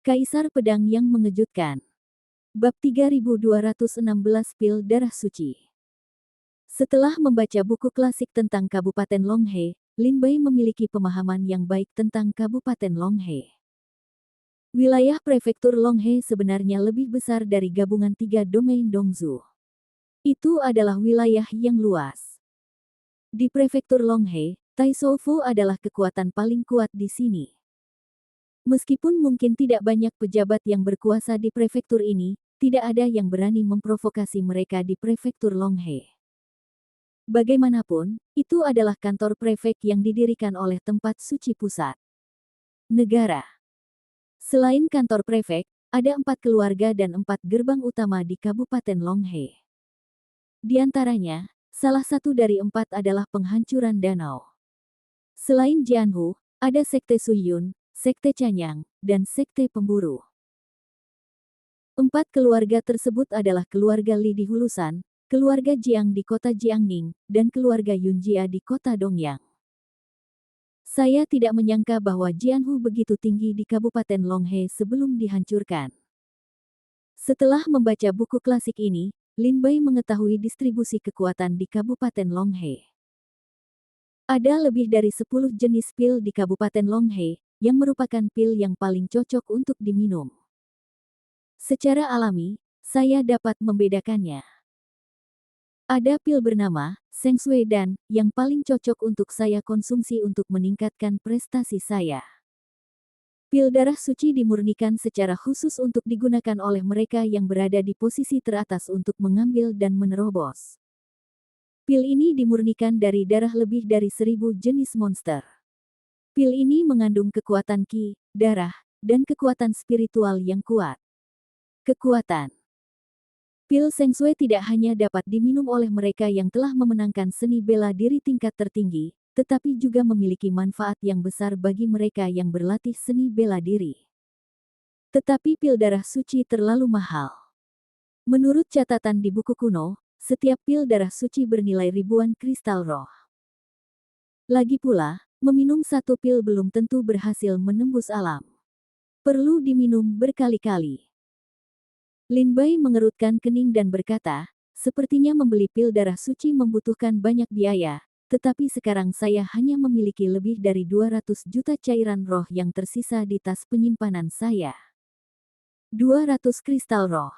Kaisar Pedang yang Mengejutkan. Bab 3216 Pil Darah Suci. Setelah membaca buku klasik tentang Kabupaten Longhe, Lin Bai memiliki pemahaman yang baik tentang Kabupaten Longhe. Wilayah prefektur Longhe sebenarnya lebih besar dari gabungan 3 domain Dongzhou. Itu adalah wilayah yang luas. Di prefektur Longhe, Tai Shoufu adalah kekuatan paling kuat di sini. Meskipun mungkin tidak banyak pejabat yang berkuasa di prefektur ini, tidak ada yang berani memprovokasi mereka di prefektur Longhe. Bagaimanapun, itu adalah kantor prefek yang didirikan oleh tempat suci pusat negara. Selain kantor prefek, ada 4 keluarga dan 4 gerbang utama di Kabupaten Longhe. Di antaranya, salah satu dari 4 adalah penghancuran danau. Selain Jianhu, ada Sekte Suyun, Sekte Canyang, dan Sekte Pemburu. 4 keluarga tersebut adalah keluarga Li di Hulusan, keluarga Jiang di kota Jiangning, dan keluarga Yunjia di kota Dongyang. Saya tidak menyangka bahwa Jianhu begitu tinggi di Kabupaten Longhe sebelum dihancurkan. Setelah membaca buku klasik ini, Lin Bai mengetahui distribusi kekuatan di Kabupaten Longhe. Ada lebih dari 10 jenis pil di Kabupaten Longhe, yang merupakan pil yang paling cocok untuk diminum. Secara alami, saya dapat membedakannya. Ada pil bernama Sheng Shui Dan, yang paling cocok untuk saya konsumsi untuk meningkatkan prestasi saya. Pil darah suci dimurnikan secara khusus untuk digunakan oleh mereka yang berada di posisi teratas untuk mengambil dan menerobos. Pil ini dimurnikan dari darah lebih dari 1000 jenis monster. Pil ini mengandung kekuatan ki, darah, dan kekuatan spiritual yang kuat. Kekuatan. Pil Sheng Shui tidak hanya dapat diminum oleh mereka yang telah memenangkan seni bela diri tingkat tertinggi, tetapi juga memiliki manfaat yang besar bagi mereka yang berlatih seni bela diri. Tetapi pil darah suci terlalu mahal. Menurut catatan di buku kuno, setiap pil darah suci bernilai ribuan kristal roh. Lagi pula, meminum satu pil belum tentu berhasil menembus alam. Perlu diminum berkali-kali. Lin Bai mengerutkan kening dan berkata, sepertinya membeli pil darah suci membutuhkan banyak biaya, tetapi sekarang saya hanya memiliki lebih dari 200 juta cairan roh yang tersisa di tas penyimpanan saya. 200 kristal roh.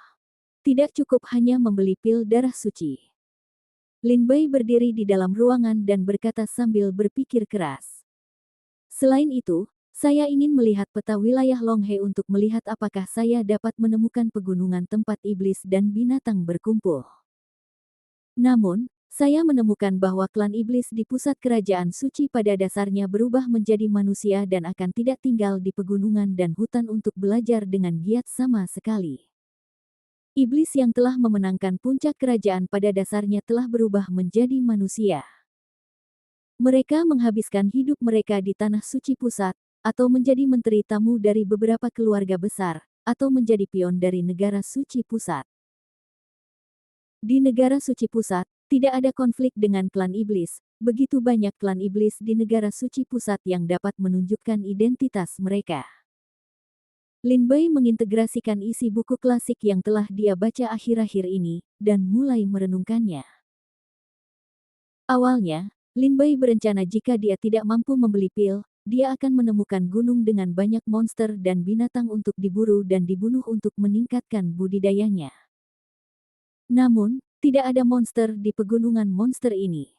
Tidak cukup hanya membeli pil darah suci. Lin Bai berdiri di dalam ruangan dan berkata sambil berpikir keras. Selain itu, saya ingin melihat peta wilayah Longhe untuk melihat apakah saya dapat menemukan pegunungan tempat iblis dan binatang berkumpul. Namun, saya menemukan bahwa klan iblis di pusat kerajaan suci pada dasarnya berubah menjadi manusia dan akan tidak tinggal di pegunungan dan hutan untuk belajar dengan giat sama sekali. Iblis yang telah memenangkan puncak kerajaan pada dasarnya telah berubah menjadi manusia. Mereka menghabiskan hidup mereka di tanah suci pusat, atau menjadi menteri tamu dari beberapa keluarga besar, atau menjadi pion dari negara suci pusat. Di negara suci pusat, tidak ada konflik dengan klan iblis, begitu banyak klan iblis di negara suci pusat yang dapat menunjukkan identitas mereka. Lin Bai mengintegrasikan isi buku klasik yang telah dia baca akhir-akhir ini, dan mulai merenungkannya. Awalnya, Lin Bai berencana jika dia tidak mampu membeli pil, dia akan menemukan gunung dengan banyak monster dan binatang untuk diburu dan dibunuh untuk meningkatkan budidayanya. Namun, tidak ada monster di pegunungan monster ini.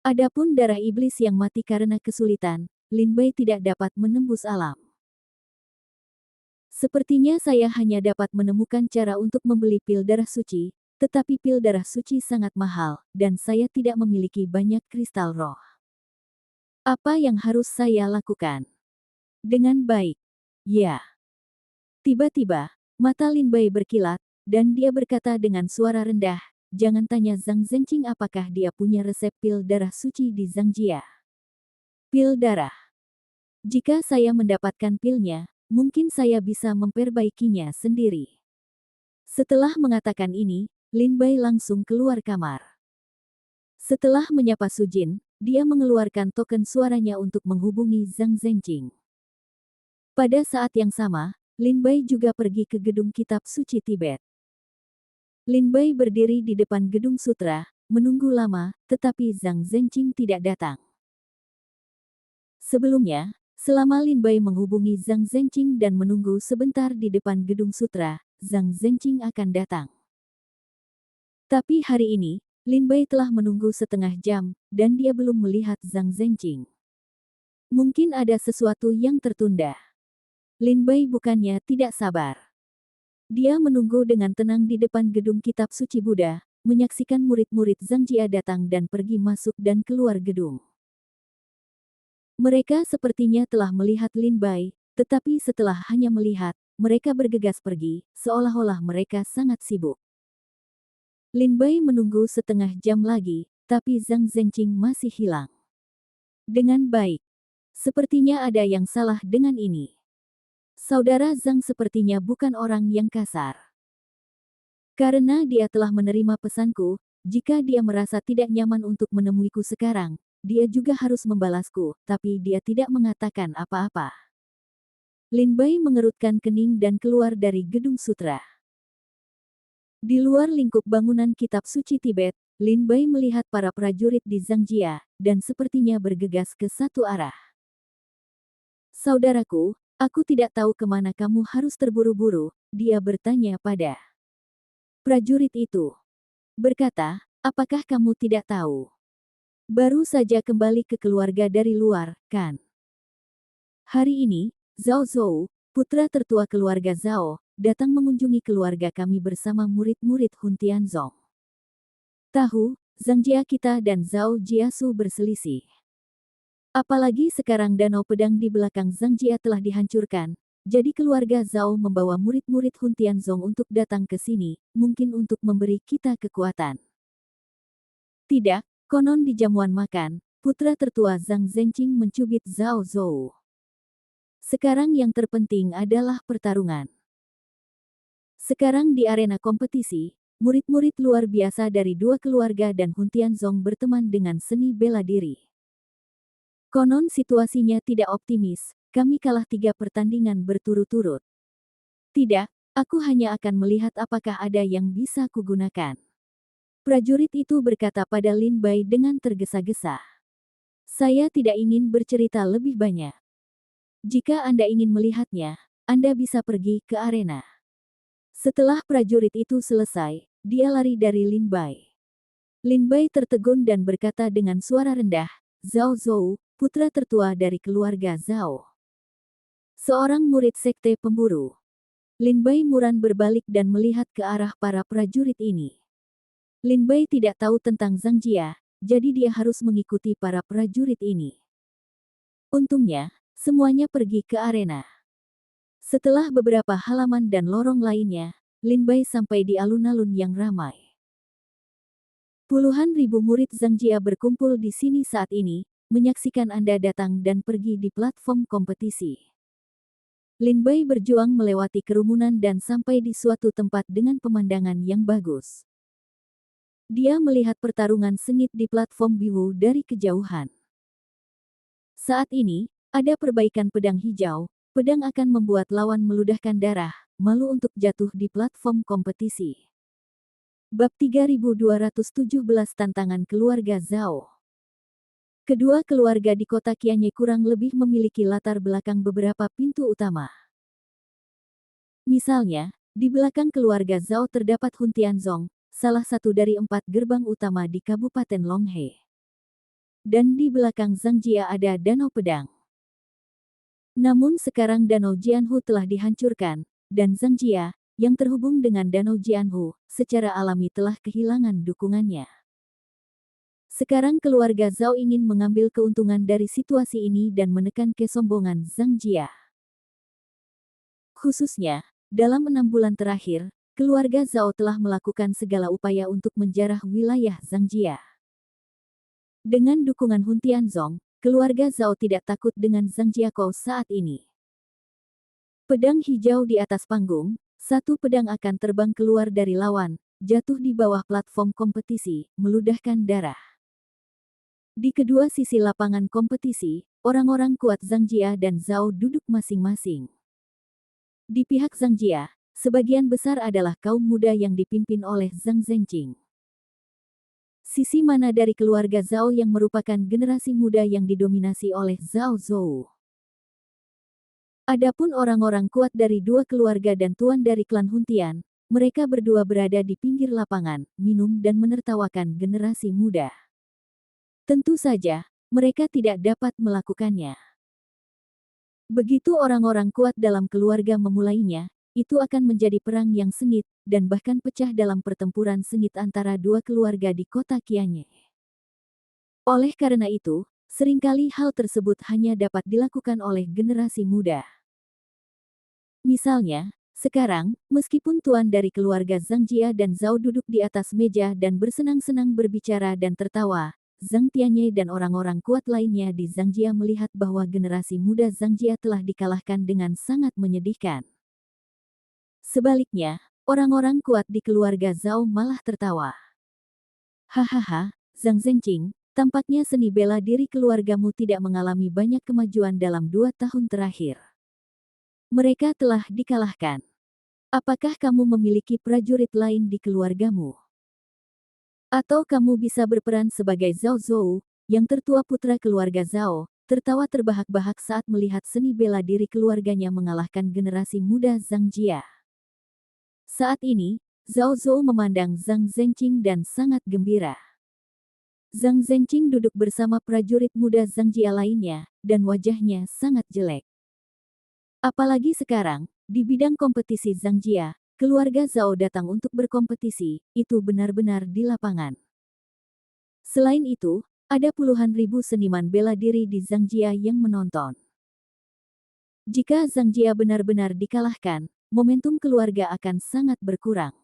Adapun darah iblis yang mati karena kesulitan, Lin Bai tidak dapat menembus alam. Sepertinya saya hanya dapat menemukan cara untuk membeli pil darah suci, tetapi pil darah suci sangat mahal, dan saya tidak memiliki banyak kristal roh. Apa yang harus saya lakukan? Dengan baik. Ya. Tiba-tiba, mata Lin Bai berkilat, dan dia berkata dengan suara rendah, jangan tanya Zhang Zhenqing apakah dia punya resep pil darah suci di Zhangjia. Pil darah. Jika saya mendapatkan pilnya, mungkin saya bisa memperbaikinya sendiri. Setelah mengatakan ini, Lin Bai langsung keluar kamar. Setelah menyapa Su Jin, dia mengeluarkan token suaranya untuk menghubungi Zhang Zhenqing. Pada saat yang sama, Lin Bai juga pergi ke gedung kitab suci Tibet. Lin Bai berdiri di depan gedung sutra, menunggu lama, tetapi Zhang Zhenqing tidak datang. Sebelumnya, selama Lin Bai menghubungi Zhang Zhenqing dan menunggu sebentar di depan gedung sutra, Zhang Zhenqing akan datang. Tapi hari ini, Lin Bai telah menunggu setengah jam, dan dia belum melihat Zhang Zhenqing. Mungkin ada sesuatu yang tertunda. Lin Bai bukannya tidak sabar. Dia menunggu dengan tenang di depan gedung kitab suci Buddha, menyaksikan murid-murid Zhang Jia datang dan pergi masuk dan keluar gedung. Mereka sepertinya telah melihat Lin Bai, tetapi setelah hanya melihat, mereka bergegas pergi, seolah-olah mereka sangat sibuk. Lin Bai menunggu setengah jam lagi, tapi Zhang Zhenqing masih hilang. Dengan baik. Sepertinya ada yang salah dengan ini. Saudara Zhang sepertinya bukan orang yang kasar. Karena dia telah menerima pesanku, jika dia merasa tidak nyaman untuk menemuiku sekarang, dia juga harus membalasku, tapi dia tidak mengatakan apa-apa. Lin Bai mengerutkan kening dan keluar dari gedung sutra. Di luar lingkup bangunan kitab suci Tibet, Lin Bai melihat para prajurit di Zhang Jia, dan sepertinya bergegas ke satu arah. Saudaraku, aku tidak tahu kemana kamu harus terburu-buru, dia bertanya pada prajurit itu. Berkata, apakah kamu tidak tahu? Baru saja kembali ke keluarga dari luar, kan? Hari ini, Zhao Zhou, putra tertua keluarga Zhao, datang mengunjungi keluarga kami bersama murid-murid Hun Tianzong. Tahu, Zhang Jia kita dan Zhao Jiasu berselisih. Apalagi sekarang danau pedang di belakang Zhang Jia telah dihancurkan, jadi keluarga Zhao membawa murid-murid Hun Tianzong untuk datang ke sini, mungkin untuk memberi kita kekuatan. Tidak, konon di jamuan makan, putra tertua Zhang Zhenqing mencubit Zhao Zhou. Sekarang yang terpenting adalah pertarungan. Sekarang di arena kompetisi, murid-murid luar biasa dari dua keluarga dan Hun Tianzong berteman dengan seni bela diri. Konon situasinya tidak optimis, kami kalah 3 pertandingan berturut-turut. Tidak, aku hanya akan melihat apakah ada yang bisa kugunakan. Prajurit itu berkata pada Lin Bai dengan tergesa-gesa. Saya tidak ingin bercerita lebih banyak. Jika Anda ingin melihatnya, Anda bisa pergi ke arena. Setelah prajurit itu selesai, dia lari dari Lin Bai. Lin Bai tertegun dan berkata dengan suara rendah, Zhao Zhou, putra tertua dari keluarga Zhao. Seorang murid sekte pemburu. Lin Bai muran berbalik dan melihat ke arah para prajurit ini. Lin Bai tidak tahu tentang Zhang Jia, jadi dia harus mengikuti para prajurit ini. Untungnya, semuanya pergi ke arena. Setelah beberapa halaman dan lorong lainnya, Lin Bai sampai di alun-alun yang ramai. Puluhan ribu murid Zhang Jia berkumpul di sini saat ini, menyaksikan Anda datang dan pergi di platform kompetisi. Lin Bai berjuang melewati kerumunan dan sampai di suatu tempat dengan pemandangan yang bagus. Dia melihat pertarungan sengit di platform Biwu dari kejauhan. Saat ini, ada perbaikan pedang hijau, pedang akan membuat lawan meludahkan darah, malu untuk jatuh di platform kompetisi. Bab 3217 Tantangan Keluarga Zhao. Kedua keluarga di kota Qianye kurang lebih memiliki latar belakang beberapa pintu utama. Misalnya, di belakang keluarga Zhao terdapat Hun Tianzong, salah satu dari 4 gerbang utama di Kabupaten Longhe. Dan di belakang Zhang Jia ada Danau Pedang. Namun sekarang Danau Jianhu telah dihancurkan, dan Zhang Jia, yang terhubung dengan Danau Jianhu, secara alami telah kehilangan dukungannya. Sekarang keluarga Zhao ingin mengambil keuntungan dari situasi ini dan menekan kesombongan Zhang Jia. Khususnya, dalam 6 bulan terakhir, keluarga Zhao telah melakukan segala upaya untuk menjarah wilayah Zhang Jia. Dengan dukungan Hun Tianzong, keluarga Zhao tidak takut dengan Zhang Jiakou saat ini. Pedang hijau di atas panggung, satu pedang akan terbang keluar dari lawan, jatuh di bawah platform kompetisi, meludahkan darah. Di kedua sisi lapangan kompetisi, orang-orang kuat Zhang Jia dan Zhao duduk masing-masing. Di pihak Zhang Jia, sebagian besar adalah kaum muda yang dipimpin oleh Zhang Zhenqing. Sisi mana dari keluarga Zhao yang merupakan generasi muda yang didominasi oleh Zhao Zhou? Adapun orang-orang kuat dari dua keluarga dan tuan dari klan Huntian, mereka berdua berada di pinggir lapangan, minum dan menertawakan generasi muda. Tentu saja, mereka tidak dapat melakukannya. Begitu orang-orang kuat dalam keluarga memulainya, itu akan menjadi perang yang sengit, dan bahkan pecah dalam pertempuran sengit antara dua keluarga di kota Qianye. Oleh karena itu, seringkali hal tersebut hanya dapat dilakukan oleh generasi muda. Misalnya, sekarang, meskipun tuan dari keluarga Zhang Jia dan Zhao duduk di atas meja dan bersenang-senang berbicara dan tertawa, Zhang Tianye dan orang-orang kuat lainnya di Zhang Jia melihat bahwa generasi muda Zhang Jia telah dikalahkan dengan sangat menyedihkan. Sebaliknya, orang-orang kuat di keluarga Zhao malah tertawa. Hahaha, Zhang Zhenqing, tampaknya seni bela diri keluargamu tidak mengalami banyak kemajuan dalam 2 tahun terakhir. Mereka telah dikalahkan. Apakah kamu memiliki prajurit lain di keluargamu? Atau kamu bisa berperan sebagai Zhao Zhou, yang tertua putra keluarga Zhao, tertawa terbahak-bahak saat melihat seni bela diri keluarganya mengalahkan generasi muda Zhang Jia. Saat ini, Zhao Zhou memandang Zhang Zhenqing dan sangat gembira. Zhang Zhenqing duduk bersama prajurit muda Zhang Jia lainnya, dan wajahnya sangat jelek. Apalagi sekarang, di bidang kompetisi Zhang Jia, keluarga Zhao datang untuk berkompetisi, itu benar-benar di lapangan. Selain itu, ada puluhan ribu seniman bela diri di Zhang Jia yang menonton. Jika Zhang Jia benar-benar dikalahkan, momentum keluarga akan sangat berkurang.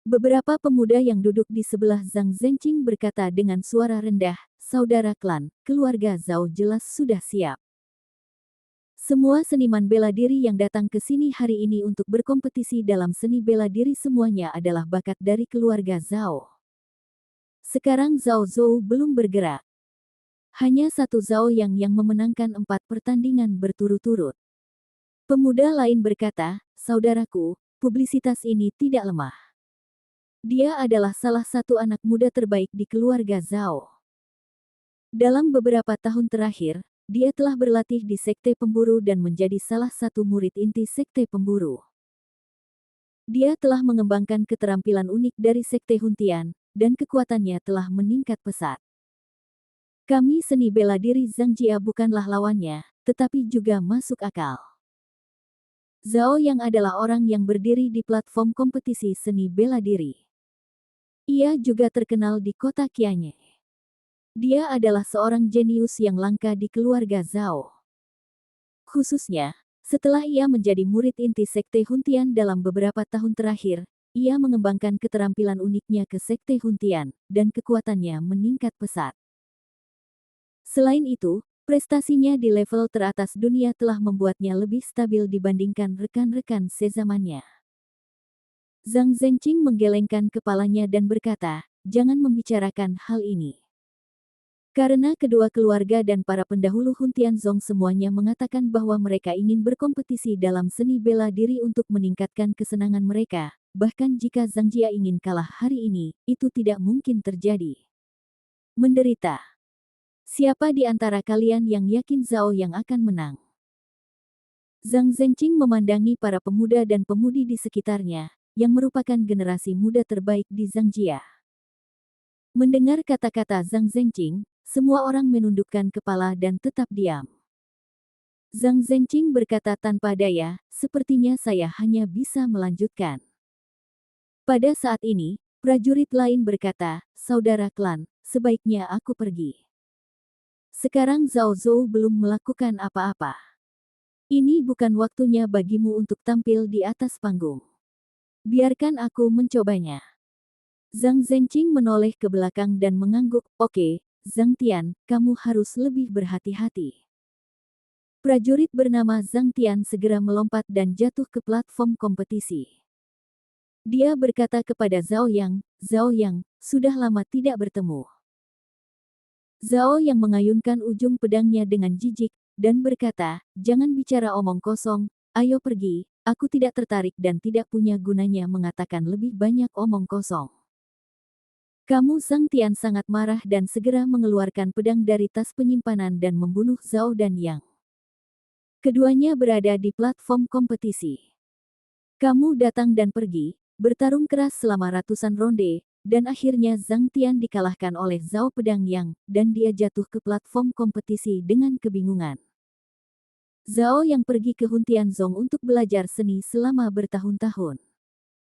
Beberapa pemuda yang duduk di sebelah Zhang Zhenqing berkata dengan suara rendah, "Saudara klan, keluarga Zhao jelas sudah siap. Semua seniman bela diri yang datang ke sini hari ini untuk berkompetisi dalam seni bela diri semuanya adalah bakat dari keluarga Zhao." Sekarang Zhao Zhou belum bergerak. Hanya satu Zhao yang memenangkan 4 pertandingan berturut-turut. Pemuda lain berkata, "Saudaraku, publisitas ini tidak lemah. Dia adalah salah satu anak muda terbaik di keluarga Zhao. Dalam beberapa tahun terakhir, dia telah berlatih di Sekte Pemburu dan menjadi salah satu murid inti Sekte Pemburu. Dia telah mengembangkan keterampilan unik dari Sekte Huntian, dan kekuatannya telah meningkat pesat. Kami seni bela diri Zhang Jia bukanlah lawannya, tetapi juga masuk akal." Zhao yang adalah orang yang berdiri di platform kompetisi seni bela diri. Ia juga terkenal di kota Qianye. Dia adalah seorang jenius yang langka di keluarga Zhao. Khususnya, setelah ia menjadi murid inti Sekte Huntian dalam beberapa tahun terakhir, ia mengembangkan keterampilan uniknya ke Sekte Huntian, dan kekuatannya meningkat pesat. Selain itu, prestasinya di level teratas dunia telah membuatnya lebih stabil dibandingkan rekan-rekan sezamannya. Zhang Zhenqing menggelengkan kepalanya dan berkata, "Jangan membicarakan hal ini." Karena kedua keluarga dan para pendahulu Huntian Zong semuanya mengatakan bahwa mereka ingin berkompetisi dalam seni bela diri untuk meningkatkan kesenangan mereka, bahkan jika Zhang Jia ingin kalah hari ini, itu tidak mungkin terjadi. Menderita. Siapa di antara kalian yang yakin Zhao yang akan menang? Zhang Zhenqing memandangi para pemuda dan pemudi di sekitarnya, yang merupakan generasi muda terbaik di Zhang Jia. Mendengar kata-kata Zhang Zhenqing, semua orang menundukkan kepala dan tetap diam. Zhang Zhenqing berkata tanpa daya, "Sepertinya saya hanya bisa melanjutkan." Pada saat ini, prajurit lain berkata, "Saudara klan, sebaiknya aku pergi. Sekarang Zhao Zhou belum melakukan apa-apa. Ini bukan waktunya bagimu untuk tampil di atas panggung. Biarkan aku mencobanya." Zhang Zhenqing menoleh ke belakang dan mengangguk, "Oke, Zhang Tian, kamu harus lebih berhati-hati." Prajurit bernama Zhang Tian segera melompat dan jatuh ke platform kompetisi. Dia berkata kepada Zhao Yang, "Zhao Yang, sudah lama tidak bertemu." Zhao Yang mengayunkan ujung pedangnya dengan jijik, dan berkata, "Jangan bicara omong kosong, ayo pergi, aku tidak tertarik dan tidak punya gunanya mengatakan lebih banyak omong kosong. Kamu Zhang Tian sangat marah dan segera mengeluarkan pedang dari tas penyimpanan dan membunuh Zhao dan Yang. Keduanya berada di platform kompetisi. Kamu datang dan pergi, bertarung keras selama ratusan ronde, dan akhirnya Zhang Tian dikalahkan oleh Zhao Pedang Yang, dan dia jatuh ke platform kompetisi dengan kebingungan. Zhao yang pergi ke Huntianzong untuk belajar seni selama bertahun-tahun.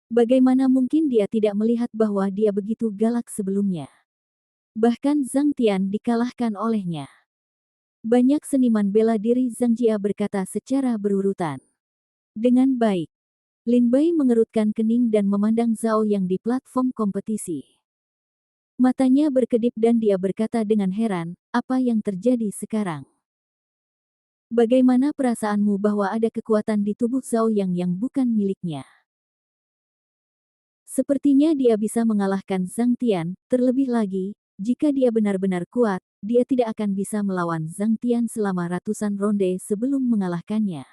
Bagaimana mungkin dia tidak melihat bahwa dia begitu galak sebelumnya? Bahkan Zhang Tian dikalahkan olehnya. Banyak seniman bela diri Zhang Jia berkata secara berurutan. Dengan baik. Lin Bai mengerutkan kening dan memandang Zhao yang di platform kompetisi. Matanya berkedip dan dia berkata dengan heran, apa yang terjadi sekarang? Bagaimana perasaanmu bahwa ada kekuatan di tubuh Zhao yang bukan miliknya? Sepertinya dia bisa mengalahkan Zhang Tian, terlebih lagi, jika dia benar-benar kuat, dia tidak akan bisa melawan Zhang Tian selama ratusan ronde sebelum mengalahkannya.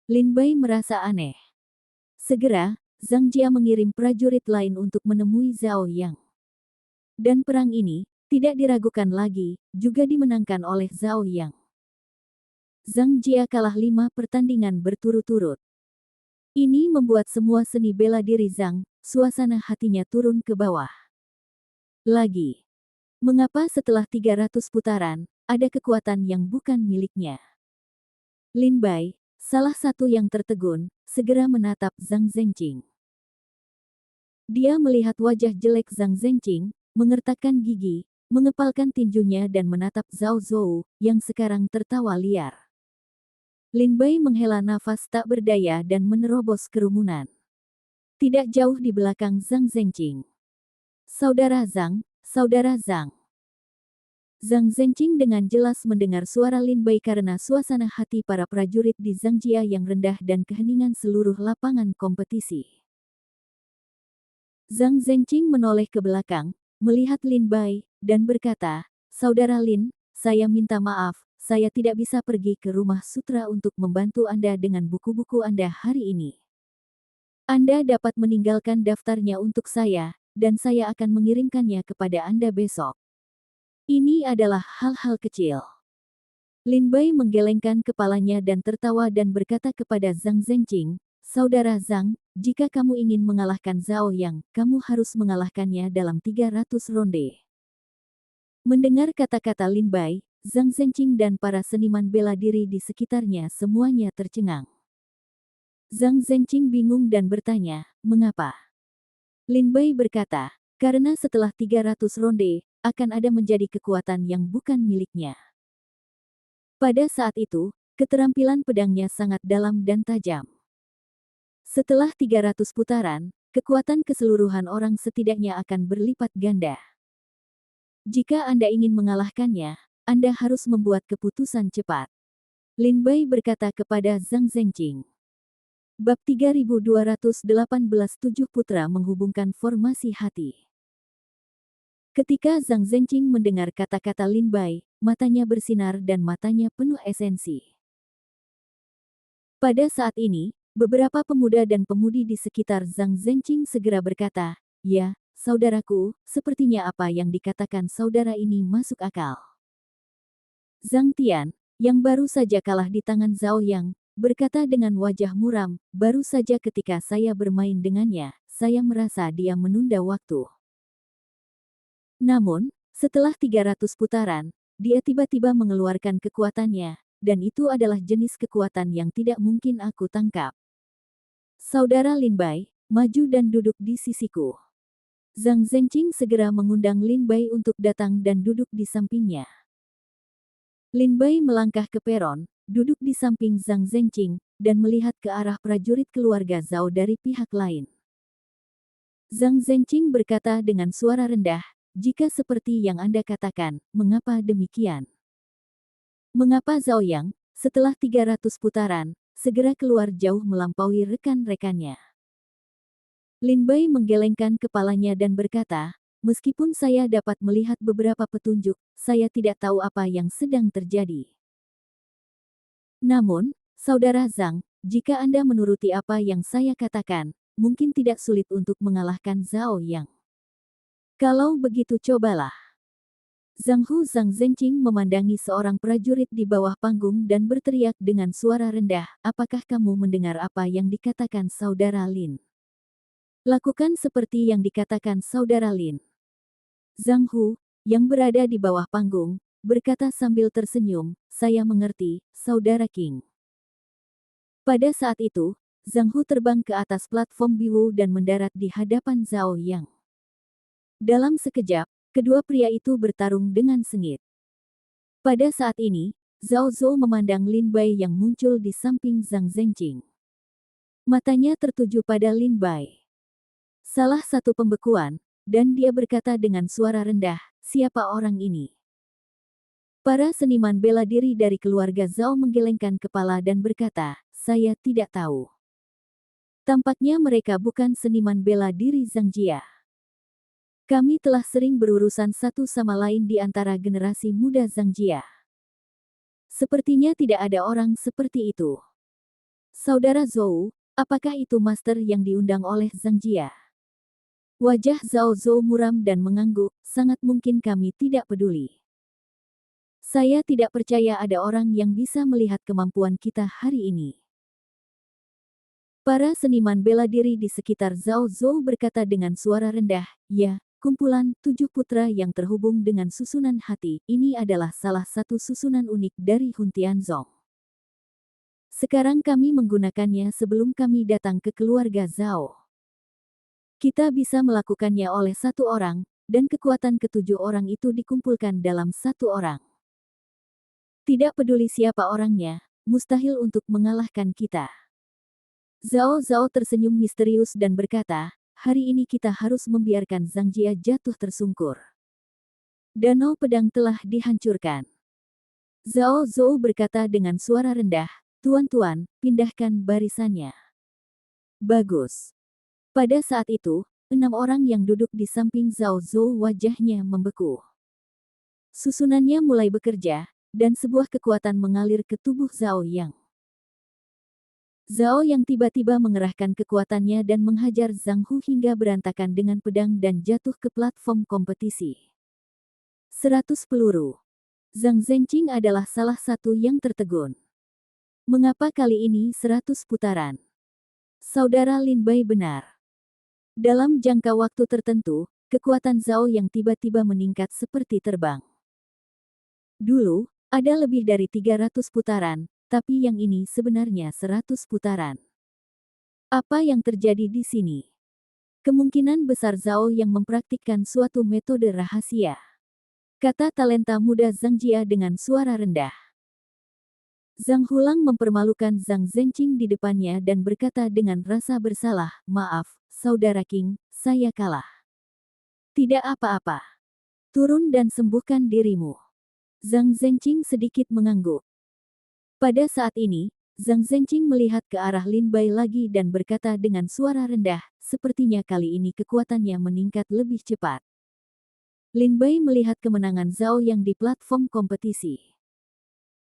Lin Bai merasa aneh. Segera, Zhang Jia mengirim prajurit lain untuk menemui Zhao Yang. Dan perang ini, tidak diragukan lagi, juga dimenangkan oleh Zhao Yang. Zhang Jia kalah 5 pertandingan berturut-turut. Ini membuat semua seni bela diri Zhang, suasana hatinya turun ke bawah. Lagi. Mengapa setelah 300 putaran, ada kekuatan yang bukan miliknya? Lin Bai, salah satu yang tertegun, segera menatap Zhang Zhenqing. Dia melihat wajah jelek Zhang Zhenqing, mengertakkan gigi, mengepalkan tinjunya dan menatap Zhao Zhou, yang sekarang tertawa liar. Lin Bai menghela nafas tak berdaya dan menerobos kerumunan. Tidak jauh di belakang Zhang Zhenqing. Saudara Zhang, saudara Zhang. Zhang Zhenqing dengan jelas mendengar suara Lin Bai karena suasana hati para prajurit di Zhang Jia yang rendah dan keheningan seluruh lapangan kompetisi. Zhang Zhenqing menoleh ke belakang, melihat Lin Bai, dan berkata, Saudara Lin, saya minta maaf, saya tidak bisa pergi ke rumah sutra untuk membantu Anda dengan buku-buku Anda hari ini. Anda dapat meninggalkan daftarnya untuk saya, dan saya akan mengirimkannya kepada Anda besok. Ini adalah hal-hal kecil. Lin Bai menggelengkan kepalanya dan tertawa dan berkata kepada Zhang Zhenqing, Saudara Zhang, jika kamu ingin mengalahkan Zhao Yang, kamu harus mengalahkannya dalam 300 ronde. Mendengar kata-kata Lin Bai, Zhang Zhenqing dan para seniman bela diri di sekitarnya semuanya tercengang. Zhang Zhenqing bingung dan bertanya, mengapa? Lin Bai berkata, karena setelah 300 ronde, akan ada menjadi kekuatan yang bukan miliknya. Pada saat itu, keterampilan pedangnya sangat dalam dan tajam. Setelah 300 putaran, kekuatan keseluruhan orang setidaknya akan berlipat ganda. Jika Anda ingin mengalahkannya, Anda harus membuat keputusan cepat. Lin Bai berkata kepada Zhang Zhenqing. Bab 3218 7 Putra menghubungkan formasi hati. Ketika Zhang Zhenqing mendengar kata-kata Lin Bai, matanya bersinar dan matanya penuh esensi. Pada saat ini, beberapa pemuda dan pemudi di sekitar Zhang Zhenqing segera berkata, ya, saudaraku, sepertinya apa yang dikatakan saudara ini masuk akal. Zhang Tian, yang baru saja kalah di tangan Zhao Yang, berkata dengan wajah muram, baru saja ketika saya bermain dengannya, saya merasa dia menunda waktu. Namun, setelah 300 putaran, dia tiba-tiba mengeluarkan kekuatannya, dan itu adalah jenis kekuatan yang tidak mungkin aku tangkap. Saudara Lin Bai, maju dan duduk di sisiku. Zhang Zhenqing segera mengundang Lin Bai untuk datang dan duduk di sampingnya. Lin Bai melangkah ke peron, duduk di samping Zhang Zhenqing, dan melihat ke arah prajurit keluarga Zhao dari pihak lain. Zhang Zhenqing berkata dengan suara rendah, jika seperti yang Anda katakan, mengapa demikian? Mengapa Zhao Yang, setelah 300 putaran, segera keluar jauh melampaui rekan-rekannya? Lin Bai menggelengkan kepalanya dan berkata, meskipun saya dapat melihat beberapa petunjuk, saya tidak tahu apa yang sedang terjadi. Namun, Saudara Zhang, jika Anda menuruti apa yang saya katakan, mungkin tidak sulit untuk mengalahkan Zhao Yang. Kalau begitu cobalah. Zhang Zhenqing memandangi seorang prajurit di bawah panggung dan berteriak dengan suara rendah, apakah kamu mendengar apa yang dikatakan Saudara Lin? Lakukan seperti yang dikatakan Saudara Lin. Zhang Hu, yang berada di bawah panggung, berkata sambil tersenyum, saya mengerti, Saudara King. Pada saat itu, Zhang Hu terbang ke atas platform Biwu dan mendarat di hadapan Zhao Yang. Dalam sekejap, kedua pria itu bertarung dengan sengit. Pada saat ini, Zhao Zhou memandang Lin Bai yang muncul di samping Zhang Zhenqing. Matanya tertuju pada Lin Bai. Salah satu pembekuan, dan dia berkata dengan suara rendah, siapa orang ini? Para seniman bela diri dari keluarga Zhao menggelengkan kepala dan berkata, saya tidak tahu. Tampaknya mereka bukan seniman bela diri Zhang Jia. Kami telah sering berurusan satu sama lain di antara generasi muda Zhang Jia. Sepertinya tidak ada orang seperti itu. Saudara Zhou, apakah itu master yang diundang oleh Zhang Jia? Wajah Zhao Zhou muram dan mengangguk, sangat mungkin kami tidak peduli. Saya tidak percaya ada orang yang bisa melihat kemampuan kita hari ini. Para seniman bela diri di sekitar Zhao Zhou berkata dengan suara rendah, ya, kumpulan 7 putra yang terhubung dengan susunan hati, ini adalah salah satu susunan unik dari Hun Tianzong. Sekarang kami menggunakannya sebelum kami datang ke keluarga Zhao. Kita bisa melakukannya oleh satu orang, dan kekuatan ketujuh orang itu dikumpulkan dalam satu orang. Tidak peduli siapa orangnya, mustahil untuk mengalahkan kita. Zhao Zhao tersenyum misterius dan berkata, hari ini kita harus membiarkan Zhang Jia jatuh tersungkur. Danau pedang telah dihancurkan. Zhao Zhou berkata dengan suara rendah, tuan-tuan, pindahkan barisannya. Bagus. Pada saat itu, 6 orang yang duduk di samping Zhao Zhou wajahnya membeku. Susunannya mulai bekerja, dan sebuah kekuatan mengalir ke tubuh Zhao Yang. Zhao yang tiba-tiba mengerahkan kekuatannya dan menghajar Zhang Hu hingga berantakan dengan pedang dan jatuh ke platform kompetisi. 100 peluru. Zhang Zhenqing adalah salah satu yang tertegun. Mengapa kali ini 100 putaran? Saudara Lin Bai benar. Dalam jangka waktu tertentu, kekuatan Zhao yang tiba-tiba meningkat seperti terbang. Dulu, ada lebih dari 300 putaran, tapi yang ini sebenarnya 100 putaran. Apa yang terjadi di sini? Kemungkinan besar Zhao yang mempraktikkan suatu metode rahasia. Kata talenta muda Zhang Jia dengan suara rendah. Zhang Hulang mempermalukan Zhang Zhenqing di depannya dan berkata dengan rasa bersalah, maaf, Saudara King, saya kalah. Tidak apa-apa. Turun dan sembuhkan dirimu. Zhang Zhenqing sedikit mengangguk. Pada saat ini, Zhang Zhenqing melihat ke arah Lin Bai lagi dan berkata dengan suara rendah, sepertinya kali ini kekuatannya meningkat lebih cepat. Lin Bai melihat kemenangan Zhao yang di platform kompetisi.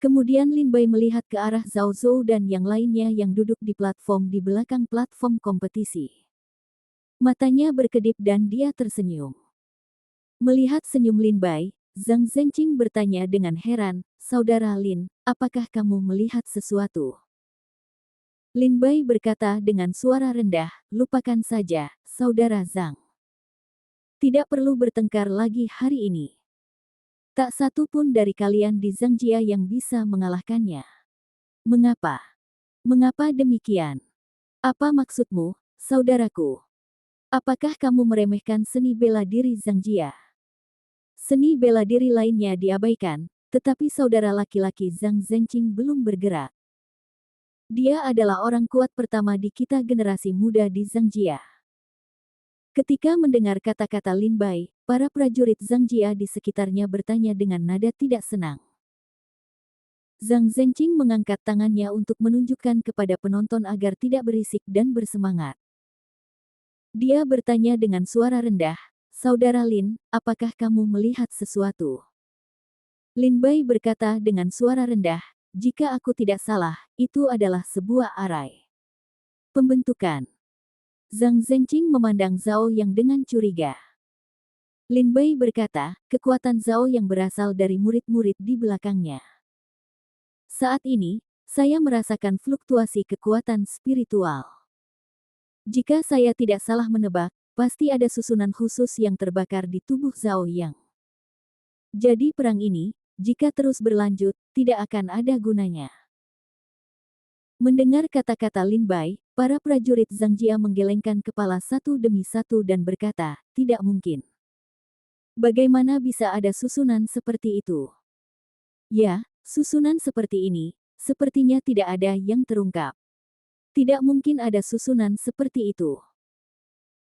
Kemudian Lin Bai melihat ke arah Zhao Zhou dan yang lainnya yang duduk di platform di belakang platform kompetisi. Matanya berkedip dan dia tersenyum. Melihat senyum Lin Bai, Zhang Zhenqing bertanya dengan heran, Saudara Lin, apakah kamu melihat sesuatu? Lin Bai berkata dengan suara rendah, lupakan saja, Saudara Zhang. Tidak perlu bertengkar lagi hari ini. Tak satu pun dari kalian di Zhang Jia yang bisa mengalahkannya. Mengapa? Mengapa demikian? Apa maksudmu, saudaraku? Apakah kamu meremehkan seni bela diri Zhang Jia? Seni bela diri lainnya diabaikan, tetapi saudara laki-laki Zhang Zhenqing belum bergerak. Dia adalah orang kuat pertama di kita generasi muda di Zhang Jia. Ketika mendengar kata-kata Lin Bai, para prajurit Zhang Jia di sekitarnya bertanya dengan nada tidak senang. Zhang Zhenqing mengangkat tangannya untuk menunjukkan kepada penonton agar tidak berisik dan bersemangat. Dia bertanya dengan suara rendah, Saudara Lin, apakah kamu melihat sesuatu? Lin Bai berkata dengan suara rendah, jika aku tidak salah, itu adalah sebuah arai pembentukan. Zhang Zhenqing memandang Zhao Yang dengan curiga. Lin Bai berkata, kekuatan Zhao Yang berasal dari murid-murid di belakangnya. Saat ini, saya merasakan fluktuasi kekuatan spiritual. Jika saya tidak salah menebak, pasti ada susunan khusus yang terbakar di tubuh Zhao Yang. Jadi perang ini, jika terus berlanjut, tidak akan ada gunanya. Mendengar kata-kata Lin Bai, para prajurit Zhang Jia menggelengkan kepala satu demi satu dan berkata, tidak mungkin. Bagaimana bisa ada susunan seperti itu? Ya, susunan seperti ini, sepertinya tidak ada yang terungkap. Tidak mungkin ada susunan seperti itu.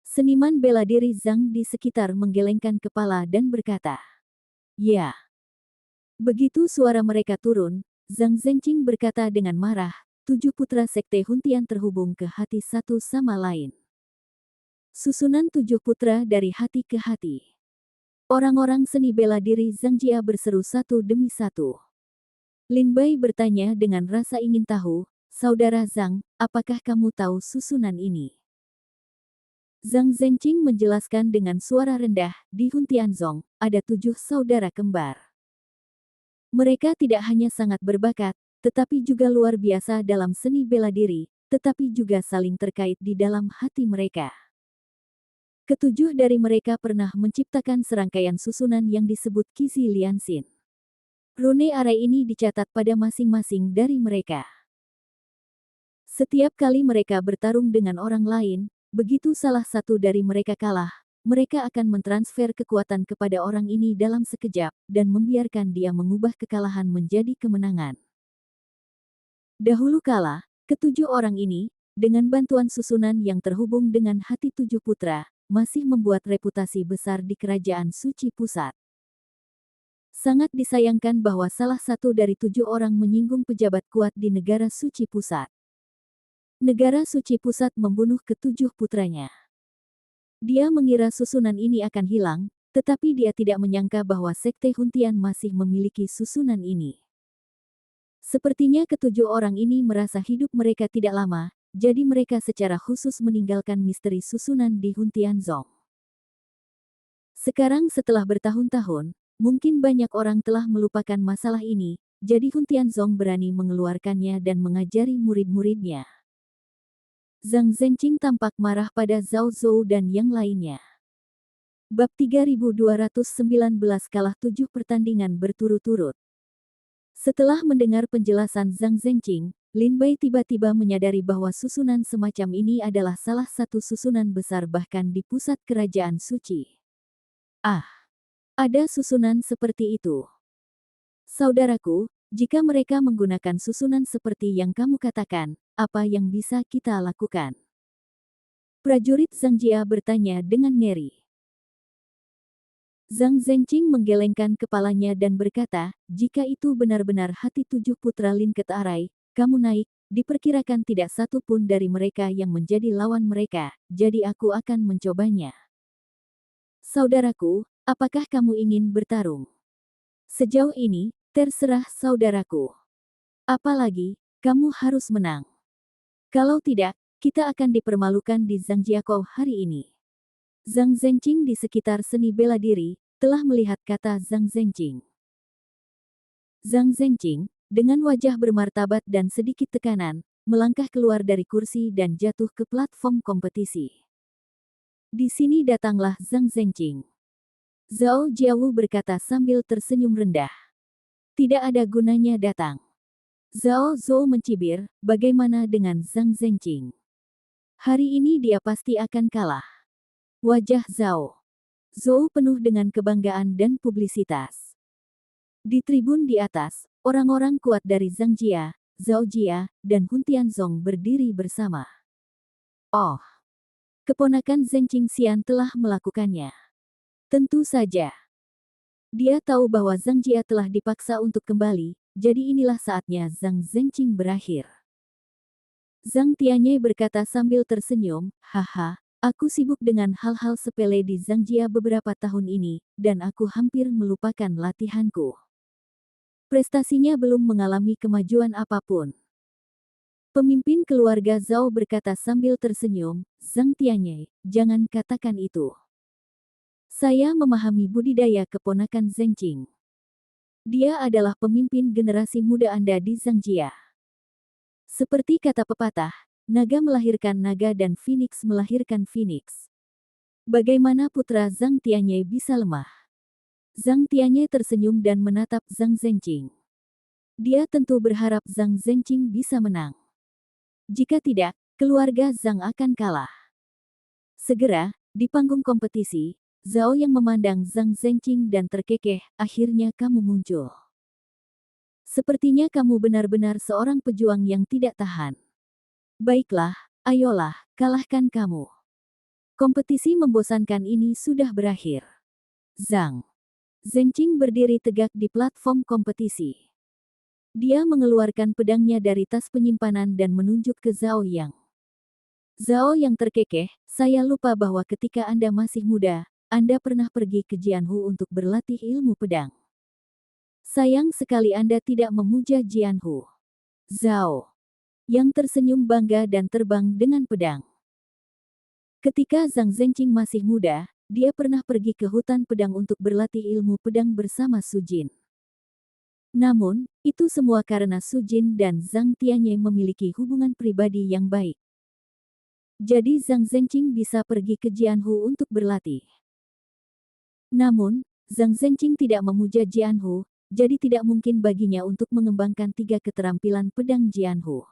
Seniman bela diri Zhang di sekitar menggelengkan kepala dan berkata, ya. Begitu suara mereka turun, Zhang Zhenqing berkata dengan marah, 7 putra sekte Huntian terhubung ke hati satu sama lain. Susunan 7 putra dari hati ke hati. Orang-orang seni bela diri Zhang Jia berseru satu demi satu. Lin Bai bertanya dengan rasa ingin tahu, Saudara Zhang, apakah kamu tahu susunan ini? Zhang Zhenqing menjelaskan dengan suara rendah, di Huntianzong, ada 7 saudara kembar. Mereka tidak hanya sangat berbakat, tetapi juga luar biasa dalam seni bela diri, tetapi juga saling terkait di dalam hati mereka. Ketujuh dari mereka pernah menciptakan serangkaian susunan yang disebut Qizi Lianxin. Rune arai ini dicatat pada masing-masing dari mereka. Setiap kali mereka bertarung dengan orang lain, begitu salah satu dari mereka kalah, mereka akan mentransfer kekuatan kepada orang ini dalam sekejap, dan membiarkan dia mengubah kekalahan menjadi kemenangan. Dahulu kala, ketujuh orang ini, dengan bantuan susunan yang terhubung dengan hati 7 putra, masih membuat reputasi besar di Kerajaan Suci Pusat. Sangat disayangkan bahwa salah satu dari 7 orang menyinggung pejabat kuat di Negara Suci Pusat. Negara Suci Pusat membunuh ketujuh putranya. Dia mengira susunan ini akan hilang, tetapi dia tidak menyangka bahwa Sekte Huntian masih memiliki susunan ini. Sepertinya ketujuh orang ini merasa hidup mereka tidak lama, jadi mereka secara khusus meninggalkan misteri susunan di Huntianzong. Sekarang setelah bertahun-tahun, mungkin banyak orang telah melupakan masalah ini, jadi Huntianzong berani mengeluarkannya dan mengajari murid-muridnya. Zhang Zhenqing tampak marah pada Zhao Zhou dan yang lainnya. Bab 3219 kalah 7 pertandingan berturut-turut. Setelah mendengar penjelasan Zhang Zhenqing, Lin Bai tiba-tiba menyadari bahwa susunan semacam ini adalah salah satu susunan besar bahkan di pusat kerajaan suci. Ah, ada susunan seperti itu. Saudaraku, jika mereka menggunakan susunan seperti yang kamu katakan, apa yang bisa kita lakukan? Prajurit Zhang Jia bertanya dengan ngeri. Zhang Zhenqing menggelengkan kepalanya dan berkata, jika itu benar-benar hati 7 putra Lin Ket Arai, kamu naik, diperkirakan tidak satu pun dari mereka yang menjadi lawan mereka, jadi aku akan mencobanya. Saudaraku, apakah kamu ingin bertarung? Sejauh ini, terserah saudaraku. Apalagi, kamu harus menang. Kalau tidak, kita akan dipermalukan di Zhangjiakou hari ini. Zhang Zhenqing di sekitar seni bela diri, telah melihat kata Zhang Zhenqing. Zhang Zhenqing, dengan wajah bermartabat dan sedikit tekanan, melangkah keluar dari kursi dan jatuh ke platform kompetisi. Di sini datanglah Zhang Zhenqing. Zhao Jiawu berkata sambil tersenyum rendah. Tidak ada gunanya datang. Zhao Zhou mencibir, bagaimana dengan Zhang Zhenqing? Hari ini dia pasti akan kalah. Wajah Zhao Zhou penuh dengan kebanggaan dan publisitas. Di tribun di atas, orang-orang kuat dari Zhang Jia, Zhao Jia, dan Huntianzong berdiri bersama. Oh, keponakan Zhenqing Xian telah melakukannya. Tentu saja. Dia tahu bahwa Zhang Jia telah dipaksa untuk kembali, jadi inilah saatnya Zhang Zhenqing berakhir. Zhang Tianyi berkata sambil tersenyum, haha, aku sibuk dengan hal-hal sepele di Zhang Jia beberapa tahun ini, dan aku hampir melupakan latihanku. Prestasinya belum mengalami kemajuan apapun. Pemimpin keluarga Zhao berkata sambil tersenyum, Zhang Tianyi, jangan katakan itu. Saya memahami budidaya keponakan Zheng Qing. Dia adalah pemimpin generasi muda Anda di Zhangjia. Seperti kata pepatah, naga melahirkan naga dan phoenix melahirkan phoenix. Bagaimana putra Zhang Tianyi bisa lemah? Zhang Tianyi tersenyum dan menatap Zhang Zhenqing. Dia tentu berharap Zhang Zhenqing bisa menang. Jika tidak, keluarga Zhang akan kalah. Segera, di panggung kompetisi, Zhao yang memandang Zhang Zhenqing dan terkekeh, akhirnya kamu muncul. Sepertinya kamu benar-benar seorang pejuang yang tidak tahan. Baiklah, ayolah, kalahkan kamu. Kompetisi membosankan ini sudah berakhir. Zhang Zhenqing berdiri tegak di platform kompetisi. Dia mengeluarkan pedangnya dari tas penyimpanan dan menunjuk ke Zhao Yang. Zhao Yang terkekeh, saya lupa bahwa ketika Anda masih muda, Anda pernah pergi ke Jianhu untuk berlatih ilmu pedang. Sayang sekali Anda tidak memuja Jianhu. Zhao Yang tersenyum bangga dan terbang dengan pedang. Ketika Zhang Zhenqing masih muda, dia pernah pergi ke hutan pedang untuk berlatih ilmu pedang bersama Su Jin. Namun, itu semua karena Su Jin dan Zhang Tianyi memiliki hubungan pribadi yang baik. Jadi Zhang Zhenqing bisa pergi ke Jianhu untuk berlatih. Namun, Zhang Zhenqing tidak memuja Jianhu, jadi tidak mungkin baginya untuk mengembangkan 3 keterampilan pedang Jianhu.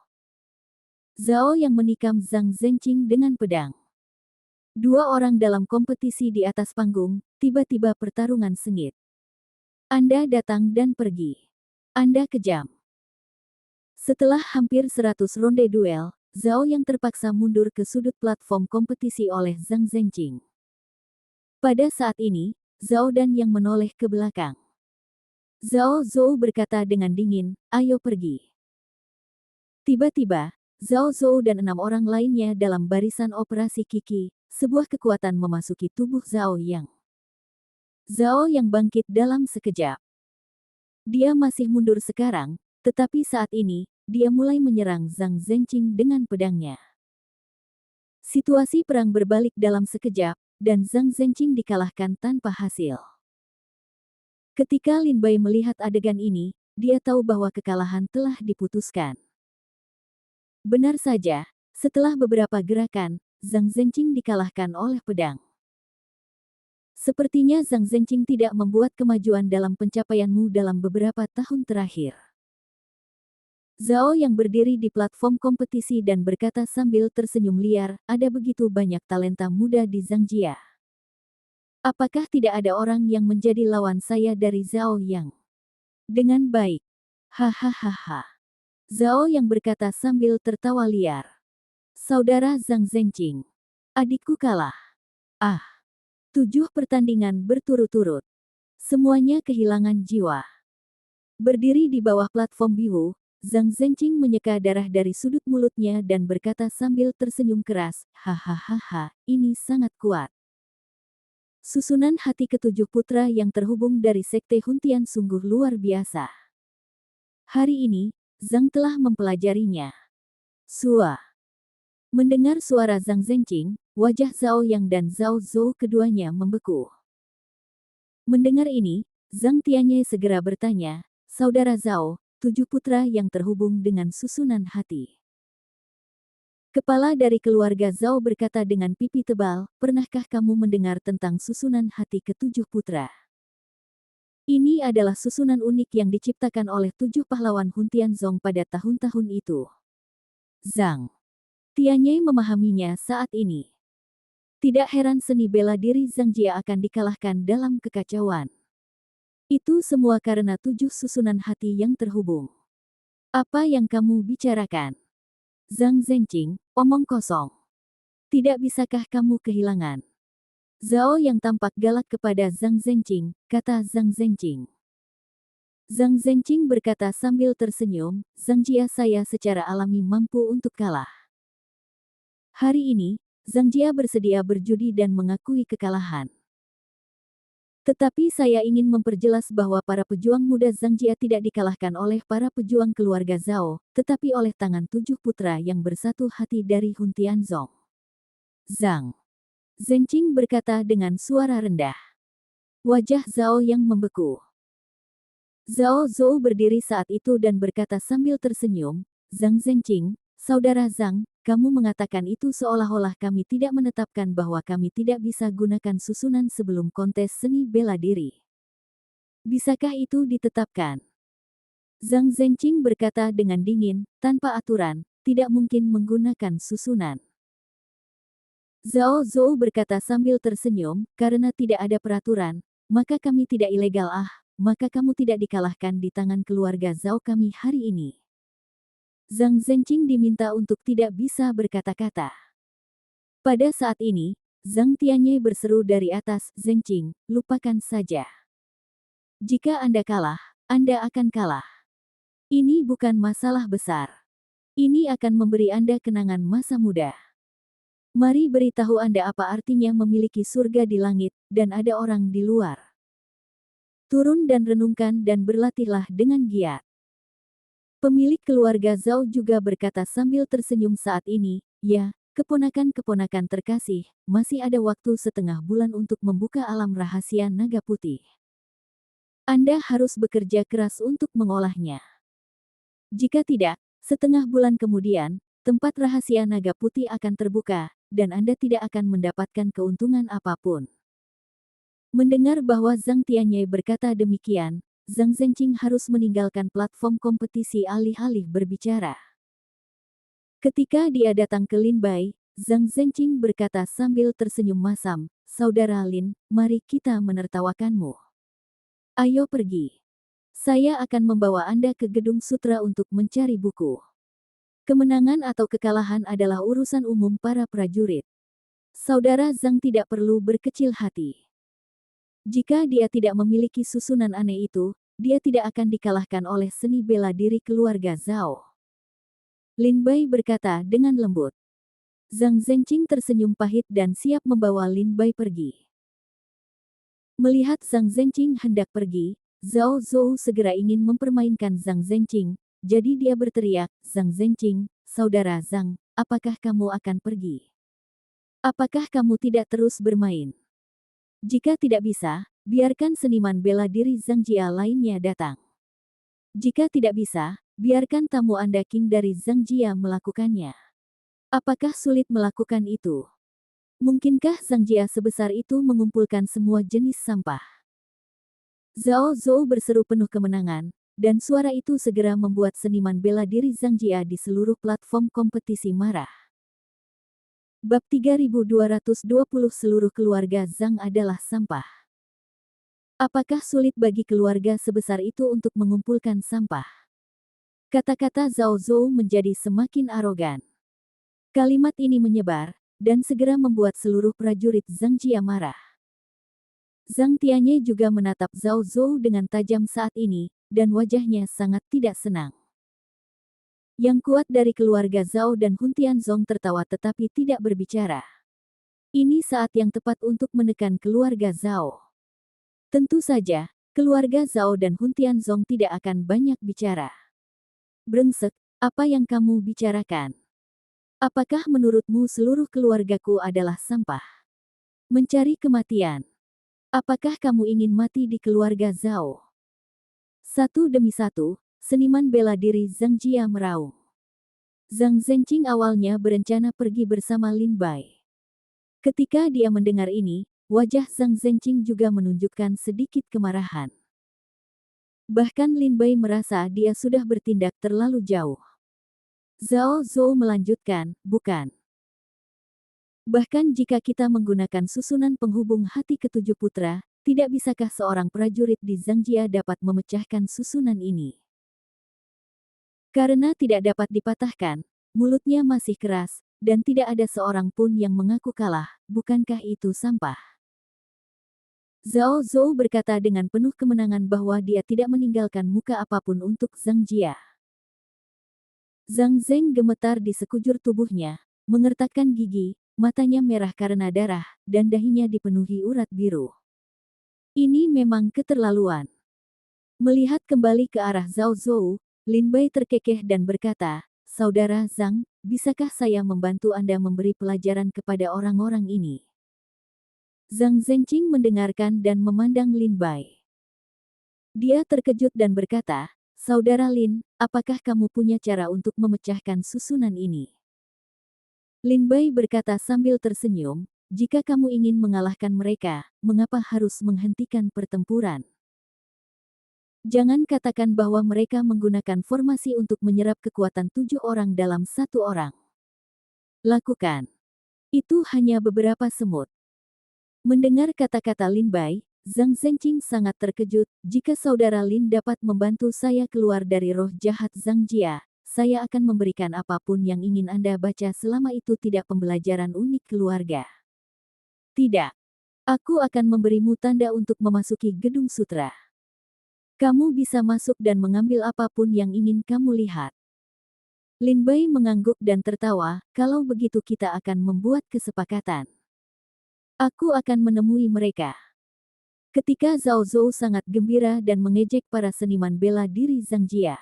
Zhao yang menikam Zhang Zhenqing dengan pedang. 2 orang dalam kompetisi di atas panggung, tiba-tiba pertarungan sengit. Anda datang dan pergi. Anda kejam. Setelah hampir 100 ronde duel, Zhao yang terpaksa mundur ke sudut platform kompetisi oleh Zhang Zhenqing. Pada saat ini, Zhao dan yang menoleh ke belakang. Zhao Zhou berkata dengan dingin, ayo pergi. Tiba-tiba, Zhao Zhou dan 6 orang lainnya dalam barisan operasi Qi, sebuah kekuatan memasuki tubuh Zhao Yang. Zhao yang bangkit dalam sekejap. Dia masih mundur sekarang, tetapi saat ini, dia mulai menyerang Zhang Zhenqing dengan pedangnya. Situasi perang berbalik dalam sekejap, dan Zhang Zhenqing dikalahkan tanpa hasil. Ketika Lin Bai melihat adegan ini, dia tahu bahwa kekalahan telah diputuskan. Benar saja, setelah beberapa gerakan, Zhang Zhenqing dikalahkan oleh pedang. Sepertinya Zhang Zhenqing tidak membuat kemajuan dalam pencapaianmu dalam beberapa tahun terakhir. Zhao yang berdiri di platform kompetisi dan berkata sambil tersenyum liar, ada begitu banyak talenta muda di Zhangjia. Apakah tidak ada orang yang menjadi lawan saya dari Zhao Yang? Dengan baik. Hahaha. Zhao yang berkata sambil tertawa liar. Saudara Zhang Zhenqing. Adikku kalah. 7 pertandingan berturut-turut. Semuanya kehilangan jiwa. Berdiri di bawah platform biru, Zhang Zhenqing menyeka darah dari sudut mulutnya dan berkata sambil tersenyum keras, hahaha, ini sangat kuat. Susunan hati ke-7 putra yang terhubung dari Sekte Huntian sungguh luar biasa. Hari ini, Zhang telah mempelajarinya. Sua. Mendengar suara Zhang Zhenqing, wajah Zhao Yang dan Zhao Zhou keduanya membeku. Mendengar ini, Zhang Tianyi segera bertanya, Saudara Zhao, 7 putra yang terhubung dengan susunan hati. Kepala dari keluarga Zhao berkata dengan pipi tebal, pernahkah kamu mendengar tentang susunan hati ke-7 putra? Ini adalah susunan unik yang diciptakan oleh 7 pahlawan Huntian Zong pada tahun-tahun itu. Zhang Tianyi memahaminya saat ini. Tidak heran seni bela diri Zhangjia akan dikalahkan dalam kekacauan. Itu semua karena 7 susunan hati yang terhubung. Apa yang kamu bicarakan? Zhang Zhenqing, omong kosong. Tidak bisakah kamu kehilangan? Zhao yang tampak galak kepada Zhang Zhenqing, kata Zhang Zhenqing. Zhang Zhenqing berkata sambil tersenyum, Zhangjia saya secara alami mampu untuk kalah. Hari ini, Zhangjia bersedia berjudi dan mengakui kekalahan. Tetapi saya ingin memperjelas bahwa para pejuang muda Zhang Jia tidak dikalahkan oleh para pejuang keluarga Zhao, tetapi oleh tangan 7 putra yang bersatu hati dari Hun Tianzong. Zhang Zhenqing berkata dengan suara rendah. Wajah Zhao yang membeku. Zhao Zhou berdiri saat itu dan berkata sambil tersenyum, Zhang Zhenqing, saudara Zhang, kamu mengatakan itu seolah-olah kami tidak menetapkan bahwa kami tidak bisa gunakan susunan sebelum kontes seni bela diri. Bisakah itu ditetapkan? Zhang Zhenqing berkata dengan dingin, tanpa aturan, tidak mungkin menggunakan susunan. Zhao Zhou berkata sambil tersenyum, karena tidak ada peraturan, maka kami tidak ilegal maka kamu tidak dikalahkan di tangan keluarga Zhao kami hari ini. Zhang Zhenqing diminta untuk tidak bisa berkata-kata. Pada saat ini, Zhang Tianyi berseru dari atas, Zhenqing, lupakan saja. Jika Anda kalah, Anda akan kalah. Ini bukan masalah besar. Ini akan memberi Anda kenangan masa muda. Mari beritahu Anda apa artinya memiliki surga di langit, dan ada orang di luar. Turun dan renungkan dan berlatihlah dengan giat. Pemilik keluarga Zhao juga berkata sambil tersenyum saat ini, ya, keponakan-keponakan terkasih, masih ada waktu setengah bulan untuk membuka alam rahasia naga putih. Anda harus bekerja keras untuk mengolahnya. Jika tidak, setengah bulan kemudian, tempat rahasia naga putih akan terbuka, dan Anda tidak akan mendapatkan keuntungan apapun. Mendengar bahwa Zhang Tianyi berkata demikian, Zhang Zhenqing harus meninggalkan platform kompetisi alih-alih berbicara. Ketika dia datang ke Lin Bai, Zhang Zhenqing berkata sambil tersenyum masam, Saudara Lin, mari kita menertawakanmu. Ayo pergi. Saya akan membawa Anda ke gedung sutra untuk mencari buku. Kemenangan atau kekalahan adalah urusan umum para prajurit. Saudara Zhang tidak perlu berkecil hati. Jika dia tidak memiliki susunan aneh itu, dia tidak akan dikalahkan oleh seni bela diri keluarga Zhao. Lin Bai berkata dengan lembut. Zhang Zhenqing tersenyum pahit dan siap membawa Lin Bai pergi. Melihat Zhang Zhenqing hendak pergi, Zhao Zhou segera ingin mempermainkan Zhang Zhenqing, jadi dia berteriak, Zhang Zhenqing, saudara Zhang, apakah kamu akan pergi? Apakah kamu tidak terus bermain? Jika tidak bisa, biarkan seniman bela diri Zhang Jia lainnya datang. Jika tidak bisa, biarkan tamu Anda King dari Zhang Jia melakukannya. Apakah sulit melakukan itu? Mungkinkah Zhang Jia sebesar itu mengumpulkan semua jenis sampah? Zhao Zhou berseru penuh kemenangan, dan suara itu segera membuat seniman bela diri Zhang Jia di seluruh platform kompetisi marah. Bab 3220 Seluruh keluarga Zhang adalah sampah. Apakah sulit bagi keluarga sebesar itu untuk mengumpulkan sampah? Kata-kata Zhao Zhou menjadi semakin arogan. Kalimat ini menyebar, dan segera membuat seluruh prajurit Zhang Jia marah. Zhang Tianyi juga menatap Zhao Zhou dengan tajam saat ini, dan wajahnya sangat tidak senang. Yang kuat dari keluarga Zhao dan Hun Tianzong tertawa tetapi tidak berbicara. Ini saat yang tepat untuk menekan keluarga Zhao. Tentu saja, keluarga Zhao dan Hun Tianzong tidak akan banyak bicara. Brengsek, apa yang kamu bicarakan? Apakah menurutmu seluruh keluargaku adalah sampah? Mencari kematian. Apakah kamu ingin mati di keluarga Zhao? Satu demi satu, seniman bela diri Zhang Jia meraung. Zhang Zhenqing awalnya berencana pergi bersama Lin Bai. Ketika dia mendengar ini, wajah Zhang Zhenqing juga menunjukkan sedikit kemarahan. Bahkan Lin Bai merasa dia sudah bertindak terlalu jauh. Zhao Zhou melanjutkan, bukan. Bahkan jika kita menggunakan susunan penghubung hati ketujuh putra, tidak bisakah seorang prajurit di Zhang Jia dapat memecahkan susunan ini? Karena tidak dapat dipatahkan, mulutnya masih keras, dan tidak ada seorang pun yang mengaku kalah, bukankah itu sampah? Zhao Zhou berkata dengan penuh kemenangan bahwa dia tidak meninggalkan muka apapun untuk Zhang Jia. Zhang Zheng gemetar di sekujur tubuhnya, mengertakkan gigi, matanya merah karena darah, dan dahinya dipenuhi urat biru. Ini memang keterlaluan. Melihat kembali ke arah Zhao Zhou, Lin Bai terkekeh dan berkata, Saudara Zhang, bisakah saya membantu Anda memberi pelajaran kepada orang-orang ini? Zhang Zhenqing mendengarkan dan memandang Lin Bai. Dia terkejut dan berkata, Saudara Lin, apakah kamu punya cara untuk memecahkan susunan ini? Lin Bai berkata sambil tersenyum, jika kamu ingin mengalahkan mereka, mengapa harus menghentikan pertempuran? Jangan katakan bahwa mereka menggunakan formasi untuk menyerap kekuatan 7 orang dalam 1 orang. Lakukan. Itu hanya beberapa semut. Mendengar kata-kata Lin Bai, Zhang Zhenqing sangat terkejut. Jika saudara Lin dapat membantu saya keluar dari roh jahat Zhang Jia, saya akan memberikan apapun yang ingin Anda baca selama itu tidak pembelajaran unik keluarga. Tidak. Aku akan memberimu tanda untuk memasuki gedung sutra. Kamu bisa masuk dan mengambil apapun yang ingin kamu lihat. Lin Bai mengangguk dan tertawa, kalau begitu kita akan membuat kesepakatan. Aku akan menemui mereka. Ketika Zhao Zhou sangat gembira dan mengejek para seniman bela diri Zhang Jia.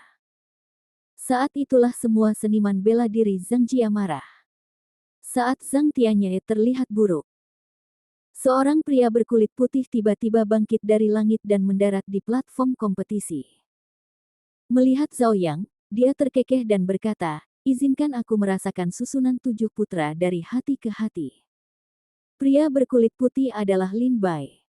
Saat itulah semua seniman bela diri Zhang Jia marah. Saat Zhang Tianye terlihat buruk. Seorang pria berkulit putih tiba-tiba bangkit dari langit dan mendarat di platform kompetisi. Melihat Zhao Yang, dia terkekeh dan berkata, izinkan aku merasakan susunan 7 putra dari hati ke hati. Pria berkulit putih adalah Lin Bai.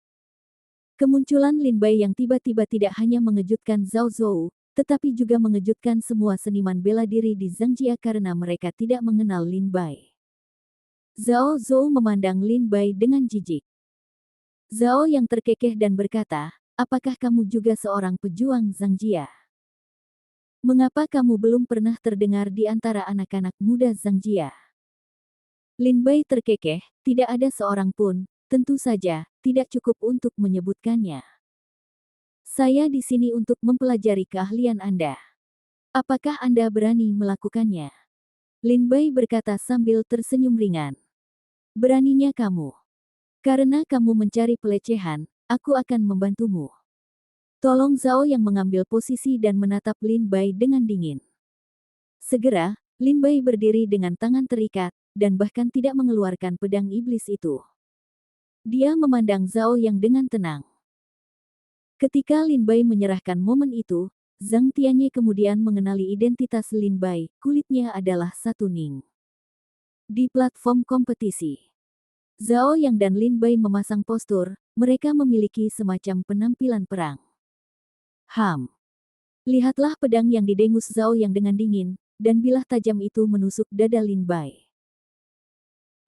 Kemunculan Lin Bai yang tiba-tiba tidak hanya mengejutkan Zhao Zhou, tetapi juga mengejutkan semua seniman bela diri di Zhang Jia karena mereka tidak mengenal Lin Bai. Zhao Zhou memandang Lin Bai dengan jijik. Zhao yang terkekeh dan berkata, apakah kamu juga seorang pejuang Zhang Jia? Mengapa kamu belum pernah terdengar di antara anak-anak muda Zhang Jia? Lin Bai terkekeh, tidak ada seorang pun, tentu saja, tidak cukup untuk menyebutkannya. Saya di sini untuk mempelajari keahlian Anda. Apakah Anda berani melakukannya? Lin Bai berkata sambil tersenyum ringan. Beraninya kamu. Karena kamu mencari pelecehan, aku akan membantumu. Tolong Zhao yang mengambil posisi dan menatap Lin Bai dengan dingin. Segera, Lin Bai berdiri dengan tangan terikat, dan bahkan tidak mengeluarkan pedang iblis itu. Dia memandang Zhao yang dengan tenang. Ketika Lin Bai menyerahkan momen itu, Zhang Tianye kemudian mengenali identitas Lin Bai, kulitnya adalah satu Ning. Di platform kompetisi, Zhao Yang dan Lin Bai memasang postur, mereka memiliki semacam penampilan perang. Lihatlah pedang yang didengus Zhao Yang dengan dingin, dan bilah tajam itu menusuk dada Lin Bai.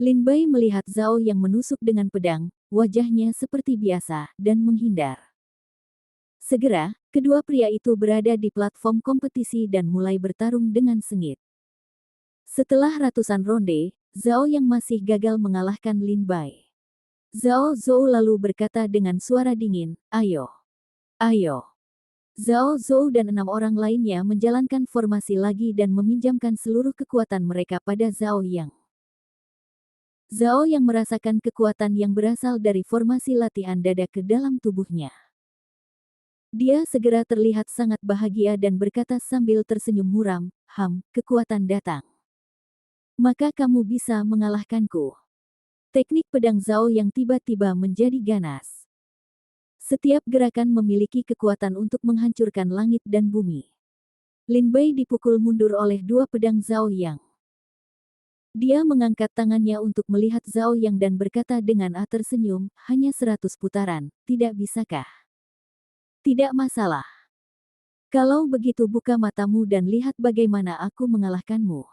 Lin Bai melihat Zhao Yang menusuk dengan pedang, wajahnya seperti biasa, dan menghindar. Segera, kedua pria itu berada di platform kompetisi dan mulai bertarung dengan sengit. Setelah ratusan ronde, Zhao Yang masih gagal mengalahkan Lin Bai. Zhao Zhou lalu berkata dengan suara dingin, ayo. Ayo. Zhao Zhou dan 6 orang lainnya menjalankan formasi lagi dan meminjamkan seluruh kekuatan mereka pada Zhao Yang. Zhao Yang merasakan kekuatan yang berasal dari formasi latihan dada ke dalam tubuhnya. Dia segera terlihat sangat bahagia dan berkata sambil tersenyum muram, kekuatan datang. Maka kamu bisa mengalahkanku. Teknik pedang Zhao Yang tiba-tiba menjadi ganas. Setiap gerakan memiliki kekuatan untuk menghancurkan langit dan bumi. Lin Bai dipukul mundur oleh 2 pedang Zhao Yang. Dia mengangkat tangannya untuk melihat Zhao Yang dan berkata dengan tersenyum, hanya 100 putaran, tidak bisakah? Tidak masalah. Kalau begitu buka matamu dan lihat bagaimana aku mengalahkanmu.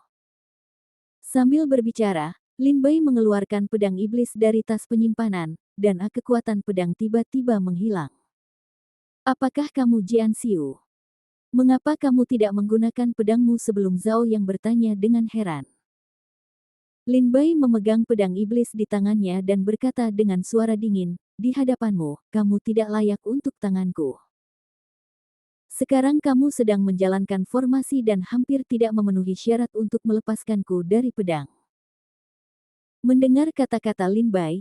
Sambil berbicara, Lin Bai mengeluarkan pedang iblis dari tas penyimpanan, dan kekuatan pedang tiba-tiba menghilang. Apakah kamu Jian Xiu? Mengapa kamu tidak menggunakan pedangmu sebelum Zhao Yang bertanya dengan heran? Lin Bai memegang pedang iblis di tangannya dan berkata dengan suara dingin, di hadapanmu, kamu tidak layak untuk tanganku. Sekarang kamu sedang menjalankan formasi dan hampir tidak memenuhi syarat untuk melepaskanku dari pedang. Mendengar kata-kata Lin Bai,